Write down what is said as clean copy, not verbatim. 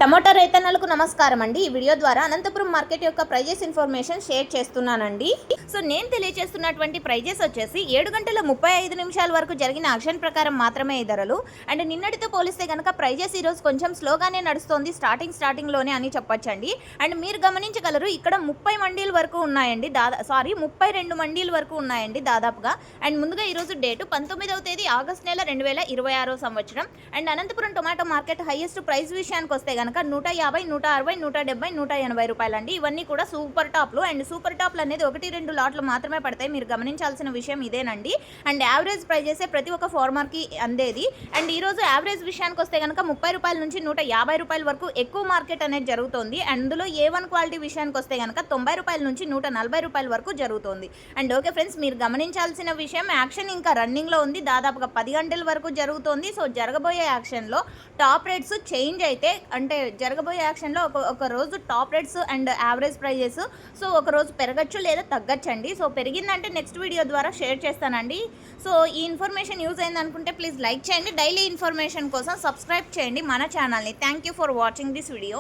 Tomato రైతన్నలకు నమస్కారం అండి. ఈ వీడియో ద్వారా అనంతపురం మార్కెట్ యొక్క ప్రైజెస్ ఇన్ఫర్మేషన్ షేర్ చేస్తున్నానండి. సో నేను తెలియజేస్తున్నటువంటి ప్రైజెస్ వచ్చేసి 7 గంటల 35 నిమిషాల వరకు జరిగిన యాక్షన్ ప్రకారం మాత్రమే ఈ ధరలు. అండ్ నిన్నటితో పోలిస్తే కనుక ప్రైజెస్ ఈరోజు కొంచెం స్లోగానే నడుస్తుంది, స్టార్టింగ్లోనే అని చెప్పొచ్చండి. అండ్ మీరు గమనించగలరు, ఇక్కడ 30 మండీల వరకు ఉన్నాయండి, 32 మండీల వరకు ఉన్నాయండి దాదాపుగా. అండ్ ముందుగా ఈరోజు డేటు 19వ తేదీ ఆగస్టు నెల 2026 సంవత్సరం. And Anantapuram tomato market highest price విషయానికి వస్తే కనుక 150, 160, 170, 180 రూపాయలండి. ఇవన్నీ కూడా సూపర్ టాప్లు. అండ్ సూపర్ టాప్లు అనేది 1-2 లాట్లు మాత్రమే పడతాయి. మీరు గమనించాల్సిన విషయం ఇదేనండి. అండ్ యావరేజ్ ప్రైజెసే ప్రతి ఒక్క ఫార్మర్కి అందేది. అండ్ ఈరోజు యావరేజ్ విషయానికి వస్తే కనుక 30 రూపాయల నుంచి 150 రూపాయల వరకు ఎక్కువ మార్కెట్ అనేది జరుగుతుంది. అందులో A1 క్వాలిటీ విషయానికి వస్తే కనుక 90 రూపాయల నుంచి 140 రూపాయల వరకు జరుగుతుంది. అండ్ ఓకే ఫ్రెండ్స్, మీరు గమనించాల్సిన విషయం, యాక్షన్ ఇంకా రన్నింగ్లో ఉంది, దాదాపుగా 10 గంటల వరకు జరుగుతుంది. సో జరగబోయే యాక్షన్లో టాప్ రేట్స్ చేంజ్ అయితే, అంటే జరగబోయే యాక్షన్లో ఒక రోజు top rates and average prices so ఒక రోజు పెరగచ్చు లేదా తగ్గచ్చండి. సో పెరిగిందంటే నెక్స్ట్ వీడియో ద్వారా షేర్ చేస్తానండి. సో ఈ ఇన్ఫర్మేషన్ యూజ్ అయింది అనుకుంటే ప్లీజ్ లైక్ చేయండి. డైలీ ఇన్ఫర్మేషన్ కోసం సబ్స్క్రైబ్ చేయండి మన ఛానల్ని. Thank you for watching this video.